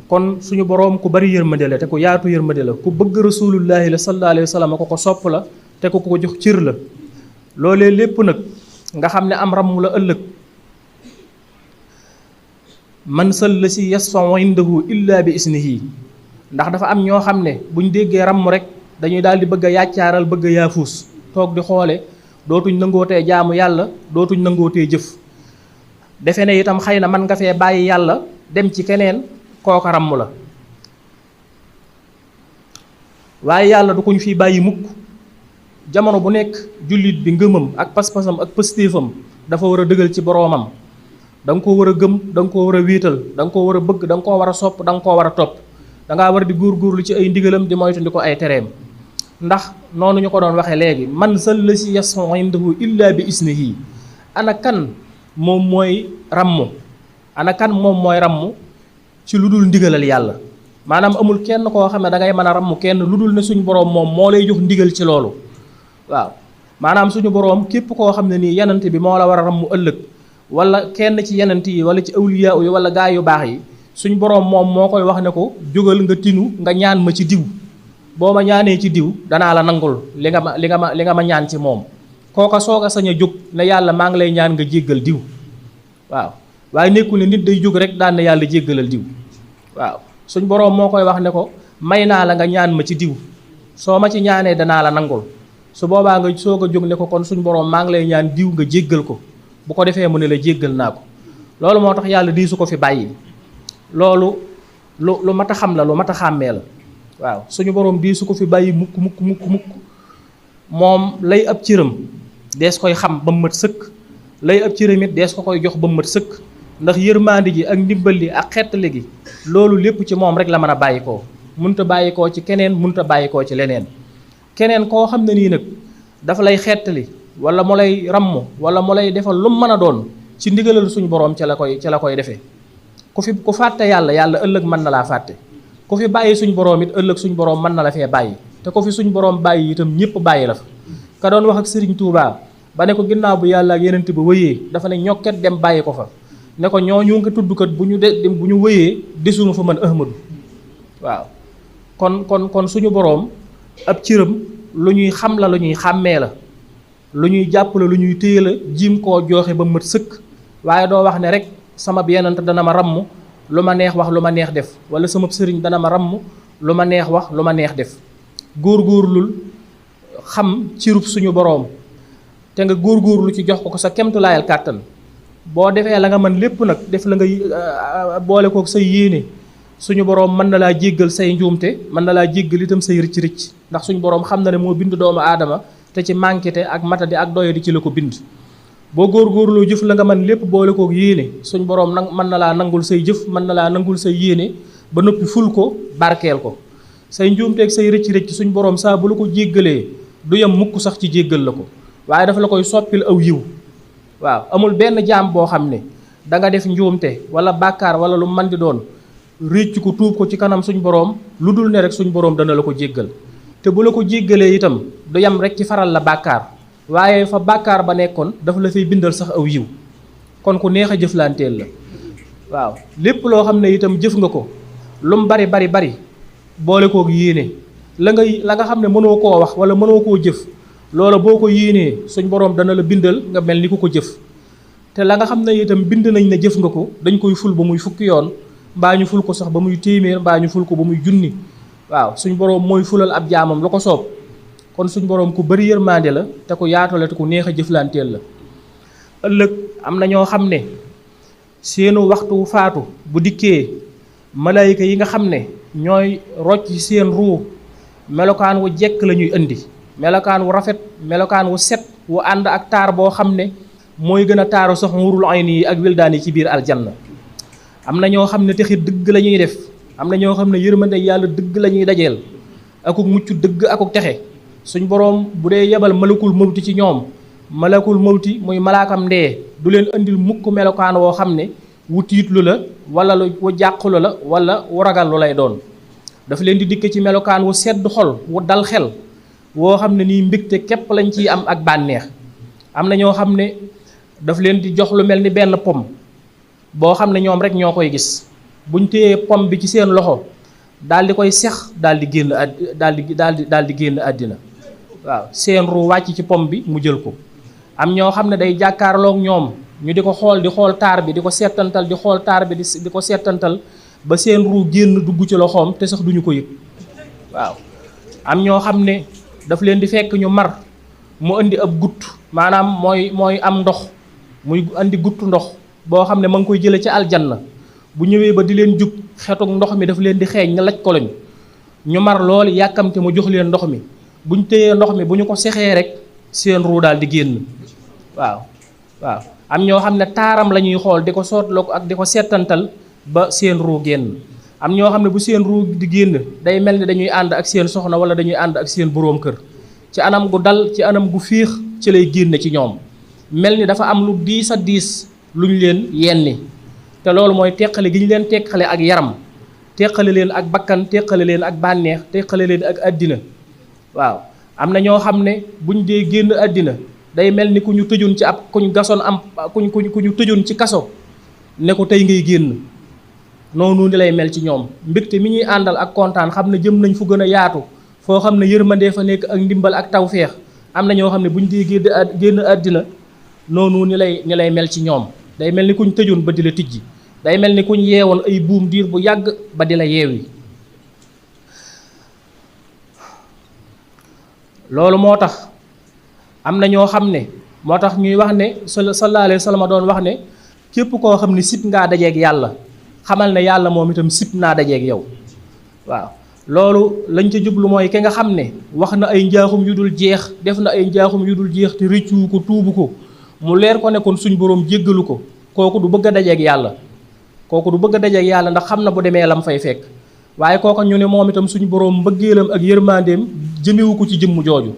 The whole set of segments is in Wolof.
kon suñu boroom ku bari yërmande la te ku yaatu yërmande la ku bëgg rasulullahi la sallallahu alayhi wa sallam ko sopp la te ku ko jox cër la loolee lépp nag nga xam ne am ramm la ëllëg man sal la si yasfa'u indahu illa bi isnihi ndax dafa am ñoo xam ne buñ déggee ramm rek dañuy daal di bëgg a yàccaaral bëgg a yaafuus toog di xoole dootuñ nangootee jaamu yàlla dootuñ nangootee jëf defe ne itam xëy na mën nga fee bàyyi yàlla dem ci keneen kooka ramm la waaye yàlla du ko ñu fi bàyyi mukk jamono bu nekk jullit bi ngëmam ak pas-pasam ak pëstéefam dafa war a dëgal ci boroomam da nga ko war a gëm da nga ko war a wéetal da nga ko war a bëgg da nga koo war a sopp da nga koo war a topp da ngaa war di góorgóorlu ci ay ndigalam di moytu ndi ko ay tereem ndax noonu ñu ko doon waxee léegi man sal la si yasfa'u indahu illa bi isnihi ana kan moom mooy ramm ana kan moom mooy ramm ci lu dul ndigalal yàlla maanaam amul kenn koo xam ne da ngay mën a ramm kenn lu dul ne suñu boroom moom moo lay jox ndigal ci loolu waaw maanaam suñu boroom képp koo xam ne nii yenant bi moo la war a ramm ëllëg wala kenn ci yenant yi wala ci awliya yi wala gaa yu baax yi suñu boroom moom moo koy wax ne ko jógal nga tinu nga ñaan ma ci diw boo ma ñaanee ci diw danaa la nangul li nga ma ñaan ci moom kooka soog a sañ a jóg ne yàlla maa ngi lay ñaan nga jéggal diw waaw waaye nekkul ne nit day jóg rek daan ne yàlla jéggalal diw waaw suñ boroom moo koy wax ne ko may naa la nga ñaan ma ci diw soo ma ci ñaanee danaa la nangul su boobaa nga soog a jóg ne ko kon suñ boroom maa ngi lay ñaan diw nga jéggal ko bu ko defee mu ne la jéggal naa ko loolu moo tax yàlla di su ko fi bàyyi loolu lu mat a xam la lu mat a xàmmee la waaw suñu boroom di su ko fi bàyyi mukk moom lay ab cëram dees koy xam ba mu mat sëkk lay ab cëram it dees ko koy jox ba mu mat sëkk ndax yërmande ji ak ndimbal li ak xettali gi loolu lépp ci moom rek la mën a bàyyikoo munta bàyyikoo ci keneen munta bàyyikoo ci leneen keneen koo xam ne nii nag dafa lay xettali wala mu lay ramm wala mu lay defal lu mu mën a doon ci ndigalal suñu boroom ca la koy defee ku fàtte yàlla ëllëg mën na laa fàtte ku fi bàyyi suñu boroom it ëllëg suñu boroom mën na la fee bàyyi te ku fi suñu boroom bàyyi itam ñëpp bàyyi la fa ka doon wax ak Serigne Touba ba ne ko ginnaaw bu yàlla ak yenent ba wëyee dafa ne ñokket dem bàyyi ko fa ne ko ñooñu nga tuddkat bu ñu wëyee desuñu fa man Ahmadu waaw kon suñu boroom ab cëram lu ñuy xam la lu ñuy xàmmee la lu ñuy jàpp la lu ñuy téye la jiim koo jooxe ba mat sëkk waaye doo wax ne rek sama yenent dana ma ramm lu ma neex wax lu ma neex def wala sama sëriñ dana ma ramm lu ma neex wax lu ma neex def góorgóorlul xam cirub suñu boroom te nga góorgóorlu ci jox ko sa kemtulaayal kàttan boo defee la nga mën lépp nag def la nga boole kook say yéene suñu boroom mën na laa jéggal say njuumte mën na laa jéggal itam say rëcc ndax suñu boroom xam na ne moo bind doomu aadama te ci mànkite ak matadi ak doyadi ci la ko bind boo góorgóorloo jëf la nga mën lépp boole kook yéene suñu boroom nag mën na laa nangul say jëf mën na laa nangul say yéene ba noppi ful ko barkeel ko say njuumteeg say rëcc suñu boroom saa bu la ko jéggalee du yem mukk sax ci jéggal la ko waaye dafa la koy soppil aw yiw waaw amul benn jaam boo xam ne da nga def njuumte wala bàkkaar wala lu mën di doon réccu ko tuub ko ci kanam suñu boroom lu dul ne rek suñu boroom dana la ko jéggal te bu la ko jéggalee itam du yem rek ci faral la bàkkaar waaye fa bàkkaar ba nekkoon dafa la fay bindal sax aw yiw kon ku neex a jëflanteel la waaw lépp loo xam ne itam jëf nga ko lu mu bari boole kook yéene la nga xam ne mënoo koo wax wala mënoo koo jëf loola boo ko yéenee suñ boroom dana la bindal nga mel ni ku ko jëf te la nga xam ne itam bind nañ ne jëf nga ko dañ koy ful ba muy fukki yoon mbaa ñu ful ko sax ba muy téeméer mbaa ñu ful ko ba muy junni waaw suñ boroom mooy fulal ab jaamam lu ko soob kon suñ boroom ku bari yërmande la te ku yaatu la te ku neex a jëflanteel la ëllëg am na ñoo xam ne seenu waxtu faatu bu dikkee malaayika yi nga xam ne ñooy rocc ci seen ruu melokaan wu jekk la ñuy indi melokaan wu rafet melokaan wu set wu ànd ak taar boo xam ne mooy gën a taaru sax xuurul ayni yi ak wildaan yi ci biir aljanna am na ñoo xam ne texit dëgg la ñuy def am na ñoo xam ne yërmande yàlla dëgg la ñuy dajeel akuk mucc dëgg akuk texe suñ boroom bu dee yebal malakul mawti ci ñoom malakul mawti muy malaakam ndee du leen indil mukk melokaan woo xam ne wu tiitlu la wala wu jàqulu la wala wu ragal lu lay doon dafa leen di dikke ci melokaan wu sedd xol wu dal xel woo xam ne nii mbégte képp lañ ciy am ak bànneex am na ñoo xam ne daf leen di jox lu mel ni benn pom boo xam ne ñoom rek ñoo koy gis buñ téyee pom bi ci seen loxo daal di koy sex daal di génn daal di génn àddina waaw seen ru wàcc ci pom bi mu jël ko. am ñoo xam ne day jàkkaarloog ñoom ñu di ko xool di xool taar bi di ko seetantal di xool taar bi di ko seetantal ba seen ru génn dugg ci loxoom te sax duñu ko yëg waaw. am ñoo xam ne daf leen di fekk ñu mar mu indi ab gutt maanaam mooy am ndox muy indi guttu ndox boo xam ne ma ngi koy jële ci aljanna bu ñëwee ba di leen jub xetuk ndox mi daf leen di xeeñ nga laj ko lañ ñu mar lool yàkkamte mu jox leen ndox mi buñ téyee ndox mi bu ñu ko sexee rek seen ruu daal di génn waaw. am ñoo xam ne taaram la ñuy xool di ko sootloo ak di ko seetantal ba seen ruu génn. am ñoo xam ne bu seen ruu di génn day mel ni dañuy ànd ak seen soxna wala dañuy ànd ak seen boroom kër ci anam gu dal ci anam gu fiix ci lay génn ci ñoom mel ni dafa am lu diis a diis luñ leen yenni te loolu mooy teqale gi ñu leen teqale ak yaram teqale leen ak bakkan teqale leen ak bànneex teqale leen ak àddina waaw. am na ñoo xam ne buñ dee génn àddina day mel ni ku ñu tëjoon ci ab kuñ gasoon am ku ñu tëjoon ci kaso ne ko tey ngay génn noonu ni lay mel ci ñoom mbégte mi ñuy àndal ak kontaan xam ne jëm nañ fu gën a yaatu foo xam ne yërmandee fa nekk ak ndimbal ak tawféex. am na ñoo xam ne buñ dee génn àddina noonu ni lay mel ci ñoom day mel ni kuñ tëjoon ba di la tijji day mel ni kuñ yeewoon ay buum diir bu yàgg ba di la yeewi. loolu moo tax am na ñoo xam ne moo tax ñuy wax ne sallallahu alayhi wa sallam doon wax ne képp koo xam ne sib ngaa dajeeg yàlla xamal ne yàlla moom itam sib naa dajeeg yow waaw. loolu lañ ca jublu mooy ki nga xam ne wax na ay njaaxum yu dul jeex def na ay njaaxum yu dul jeex te rëccu ko tuubu ko mu leer ko ne kon suñ boroom jéggalu ko kooku du bëgg a dajeeg yàlla ndax xam na bu demee lam fay fekk. waaye kooka ñu ne moom itam suñu boroom mbëggeelam ak yërmandeem jëmewu ko ci jëmm jooju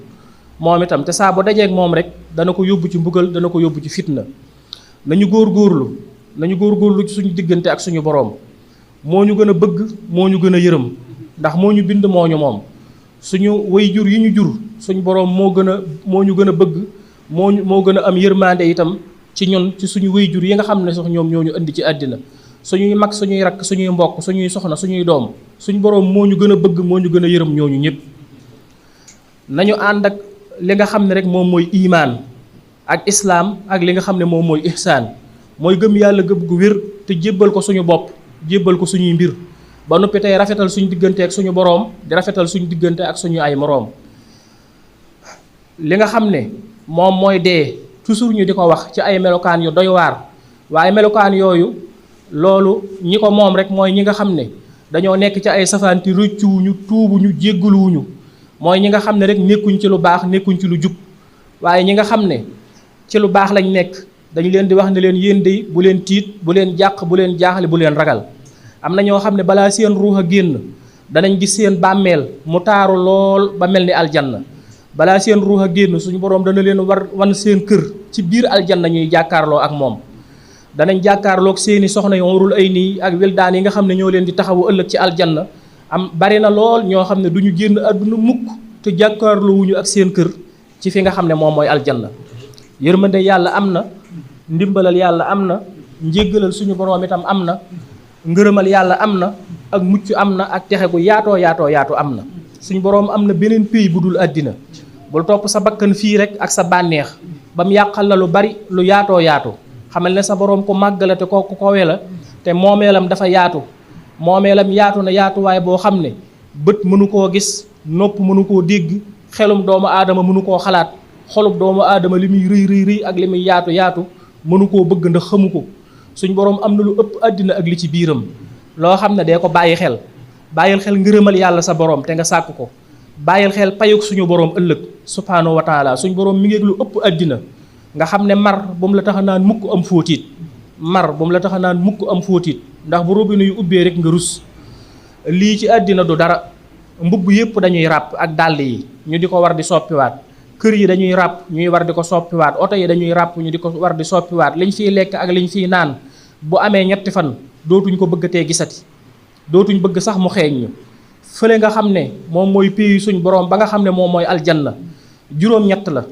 moom itam te saa bu dajeeg moom rek dana ko yóbbu ci mbugal dana ko yóbbu ci fitna. nañu góorgóorlu ci suñu diggante ak suñu boroom moo ñu gën a bëgg moo ñu gën a yërëm ndax moo ñu bind moo ñu moom suñu waajur yi ñu jur suñu boroom moo ñu gën a bëgg moo gën a am yërmande itam ci ñun ci suñu waajur yi nga xam ne sax ñoom ñoo ñu indi ci àddina suñuy mag suñuy rakk suñuy mbokk suñuy soxna suñuy doom suñu boroom moo ñu gën a bëgg moo ñu gën a yërëm ñooñu ñëpp. nañu ànd ak li nga xam ne rek moom mooy imaan ak islaam ak li nga xam ne moom mooy ihsaan mooy gëm yàlla gëm gu wér te jébbal ko suñu bopp jébbal ko suñuy mbir ba noppi tey rafetal suñu diggante ak suñu boroom di rafetal suñu diggante ak suñu ay moroom. li nga xam ne moom mooy dee toujours ñu di ko wax ci ay melokaan yu doy waar waaye melokaan yooyu loolu ñi ko moom rek mooy ñi nga xam ne dañoo nekk ci ay safaanti rëccuwuñu tuubuñu jéggaluwuñu mooy ñi nga xam ne rek nekkuñ ci lu baax nekkuñ ci lu jub waaye ñi nga xam ne ci lu baax lañ nekk dañu leen di wax ne leen yéen de bu leen tiit bu leen jàq bu leen jaaxle bu leen ragal. am na ñoo xam ne balaa seen ruux a génn danañ gis seen bàmmeel mu taaru lool ba mel ni aljanna balaa seen ruux a génn suñu boroom dana leen wan seen kër ci biir aljanna ñuy jàkkaarloo ak moom. danañ jàkkaarloog seeni soxna yu warul ay nii ak wildaan yi nga xam ne ñoo leen di taxawu ëllëg ci aljanna bari na lool ñoo xam ne du ñu génn àdduna mukk te jàkkaarloowuñu ak seen kër ci fi nga xam ne moom mooy aljanna. yërmande yàlla am na ndimbalal yàlla am na njéggalal suñu boroom itam am na ngërëmal yàlla am na ak mucc am na ak texe gu yaatu am na. suñu boroom am na beneen pays bu dul àddina bul topp sa bakkan fii rek ak sa bànneex ba mu yàqal la lu bari lu yaatu xamal ne sa boroom ku màggala te ku kowe la te moomeelam dafa yaatu na yaatuwaay boo xam ne bët mënu koo gis nopp mënu koo dégg xelum doomu aadama mënu koo xalaat xolub doomu aadama li muy rëy ak li muy yaatu mënu koo bëgg ndax xamu ko. suñ boroom am na lu ëpp àddina ak li ci biiram loo xam ne dee ko bàyyil xel ngërëmal yàlla sa boroom te nga sàkk ko bàyyil xel payuk suñu boroom ëllëg subhaanahu wa taala suñ boroom mi ngi lu ëpp àddina nga xam ne mar bu mu la tax a naan mukk am fóotiit ndax bu robinet yu ubbee rek nga rus. lii ci àddina du dara mbubb yépp dañuy ràpp ak dàll yi ñu di ko war di soppiwaat kër yi dañuy ràpp ñuy war di ko soppiwaat oto yi dañuy ràpp ñu di ko war di soppiwaat liñ fiy lekk ak liñ fiy naan bu amee ñetti fan dootuñ ko bëggatee gisati dootuñ bëgg sax mu xeeñ ñu. fële nga xam ne moom mooy pays suñ boroom ba nga xam ne moom mooy aljanna juróom-ñett la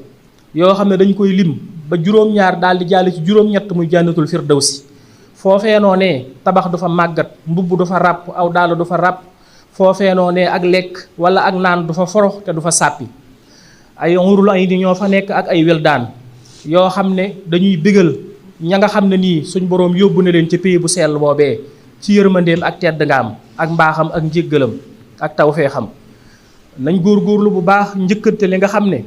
yoo xam ne dañ koy lim ba juróom-ñaar daal di jàll ci juróom-ñett muy jànnatul firdawsi foofee noo ne tabax du fa màggat, mbubb du fa ràpp, aw dàll du fa ràpp, foofee noo ne ak lekk wala ak naan du fa forox te du fa sàppi. ay xurul ay ni ñoo fa nekk ak ay weldaan yoo xam ne dañuy bégal ña nga xam ne nii suñ boroom yóbbu na leen ci pays bu sell boobee ci yërmandeem ak tedd ngaam ak mbaaxam ak njéggalam ak tawfeexam. nañ góorgóorlu bu baax njëkkante li nga xam ne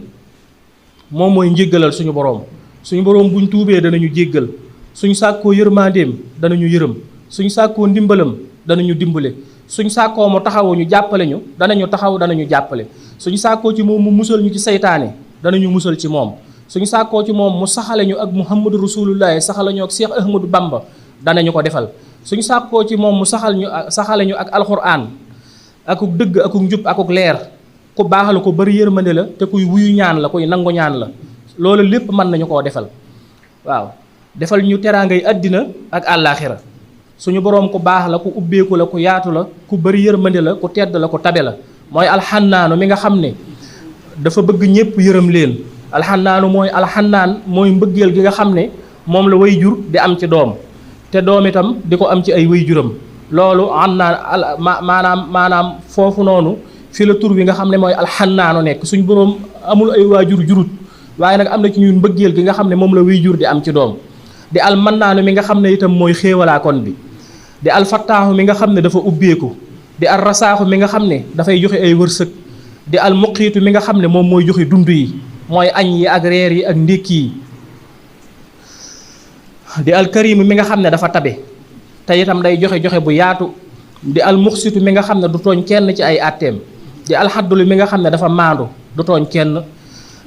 moom mooy njéggalal suñu boroom. suñu boroom buñ tuubee danañu jéggal, suñ sàkkoo yërmandeem danañu yërëm, suñ sàkkoo ndimbalam danañu dimbale, suñ sàkkoo mu taxawu ñu jàppale ñu danañu taxaw danañu jàppale, suñ sàkkoo ci moom mu musal ñu ci seytaane danañu musal ci moom, suñ sàkkoo ci moom mu saxale ñu ak Muhammadu Rasulullahi saxale ñu ak Cheikh Ahmadou Bamba danañu ko defal, suñ sàkkoo ci moom mu saxale ñu ak alxuraan akuk dëgg akuk njub akuk leer. ku baax la, ku bari yërmande la, te kuy wuyu ñaan la, kuy nangu ñaan la. loolu lépp mën nañu koo defal. waaw defal ñu teraangay àddina ak àllaaxira. suñu boroom ku baax la, ku ubbeeku la, ku yaatu la, ku bari yërmande la, ku tedd la, ku tabe la. mooy alxannaanu mi nga xam ne dafa bëgg ñépp yërëm leen. alxannaanu mooy alxannaan mooy mbëggeel gi nga xam ne moom la way jur di am ci doom, te doom itam di ko am ci ay way juram. loolu maanaam foofu noonu fi la tur bi nga xam ne mooy alxannaanu nekk. suñu boroom amul ay waajur jurut, waaye nag am na ci ñun mbëggeel gi nga xam ne moom la way jur di am ci doom. di almannaanu mi nga xam ne itam mooy xéewalaakoon bi. di alfattaaxu mi nga xam ne dafa ubbeeku. di alrasaaxu mi nga xam ne dafay joxe ay wërsëg. di almuqiitu mi nga xam ne moom mooy joxe dund yi, mooy añ yi ak reer yi ak ndékki yi. di alkarimu mi nga xam ne dafa tabe te itam day joxe bu yaatu. di almuxsitu mi nga xam ne du tooñ kenn ci ay àtteem. di alxaddulu mi nga xam ne dafa maandu du tooñ kenn.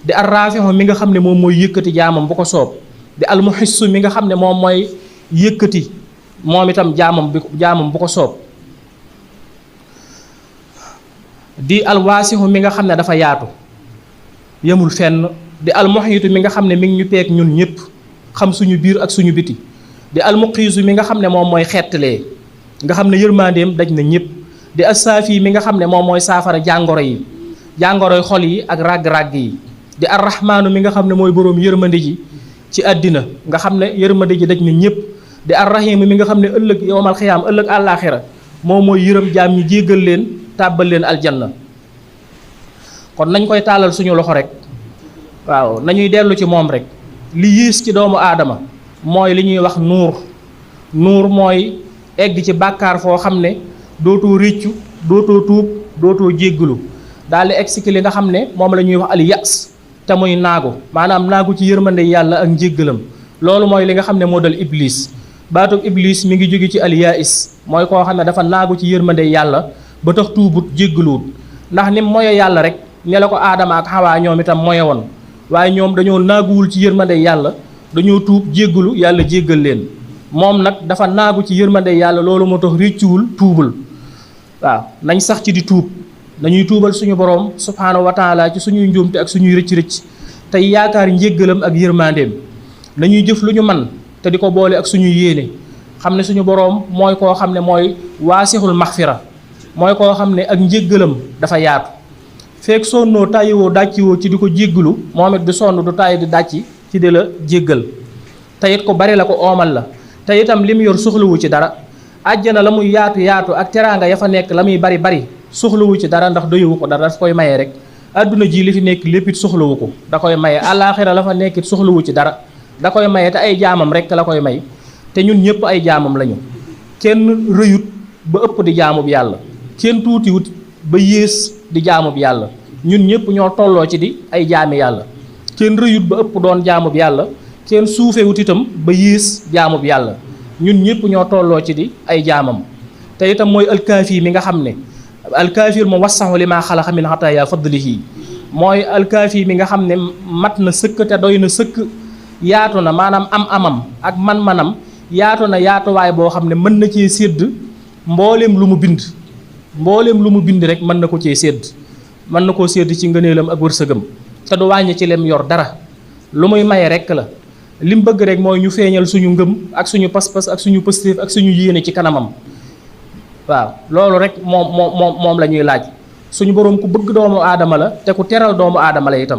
di arrafixu mi nga xam ne moom mooy yëkkati jaamam bu ko soob. di almuxissu mi nga xam ne moom mooy yëkkati moom itam jaamam bu ko soob. di alwaasixu mi nga xam ne dafa yaatu yemul fenn. di almuxiitu mi nga xam ne mi ngi ñu peeg ñun ñëpp xam suñu biir ak suñu biti. di almuqiisu mi nga xam ne moom mooy xettalee nga xam ne yërmandeem daj na ñëpp. di assaafi mi nga xam ne moom mooy saafara jàngoro yi, jàngoroy xol yi ak ràgg-ràgg yi. di arrahmaanu mi nga xam ne mooy boroom yërmande ji ci àddina nga xam ne yërmande ji daj na ñëpp. di arrahimu mi nga xam ne ëllëg yowmal xiyaam ëllëg àllaaxira moom mooy yërëm jaam ñi jéggal leen tàbbal leen aljanna. kon nañ koy tàllal suñu loxo rek, waaw nañuy dellu ci moom rek. li yiis ci doomu aadama mooy li ñuy wax nuur mooy egg ci bàkkaar foo xam ne dootoo réccu, dootoo tuub, dootoo jéggalu daal di egg ci li nga xam ne moom la ñuy wax al yas te muy naagu, maanaam naagu ci yërmande yàlla ak njéggalam. loolu mooy li nga xam ne moo dal iblis. baatub iblis mi ngi jóge ci al yaais, mooy koo xam ne dafa naagu ci yërmande yàlla ba tax tuubut jéggaluwut. ndax ni moye yàlla rek ne la ko aadama ak xawaa ñoom itam moye woon, waaye ñoom dañoo naaguwul ci yërmande yàlla, dañoo tuub jéggalu yàlla jéggal leen. moom nag dafa naagu ci yërmande yàlla, loolu moo tax réccuwul tuubul. waaw nañ sax ci di tuub, nañuy tuubal suñu boroom subhaanahu wa taala ci suñuy njuumte ak suñuy rëcc-rëcc tey yaakaar njéggalam ak yërmandeem. nañuy jëf lu ñu man te di ko boole ak suñuy yéene, xam ne suñu boroom mooy koo xam ne mooy waasixul maxfira, mooy koo xam ne ak njéggalam dafa yaatu. feek sonnoo tàyyiwoo dàcciwoo ci di ko jéggalu, moom it du sonn du tàyyi di dàcci ci di la jéggal. te it ko bari la ko oomal la, te itam li mu yor soxlawu ci dara. àjjana la muy yaatu yaatu ak teraanga ya fa nekk la muy bari bari soxlawu ci dara, ndax doyewu ko dara, daf koy maye rek. àdduna ji li fi nekk lépp it soxlawu ko, da koy maye. àllaaxira la fa nekk it soxlawu ci dara, da koy maye te ay jaamam rek la koy may. te ñun ñëpp ay jaamam lañu. kenn rëyut ba ëpp di jaamub yàlla, kenn tuutiwut ba yées di jaamub yàlla. ñun ñëpp ñoo tolloo ci di ay jaami yàlla. kenn rëyut ba ëpp doon jaamub yàlla, kenn suufewut itam ba yées jaamub yàlla. ñun ñëpp ñoo tolloo ci di ay jaamam. te itam mooy alkaafi mi nga xam ne alkaafir mu wassaxu li maa xalaqa min xataaya fadlihi, mooy alkaafi mi nga xam ne mat na sëkk te doy na sëkk. yaatu na maanaam am-amam ak man-manam yaatu na yaatuwaay boo xam ne mën na cee sédd mbooleem lu mu bind. mbooleem lu mu bind rek mën na ko cee sédd, mën na koo sédd ci ngëneelam ak wërsëgam, te du wàññi ci lem yor dara. lu muy maye rek la. li mu bëgg rek mooy ñu feeñal suñu ngëm ak suñu pas-pas ak suñu pëstéef ak suñu yéene ci kanamam. waaw loolu rek moom la ñuy laaj. suñu boroom ku bëgg doomu aadama la te ku teral doomu aadama la itam.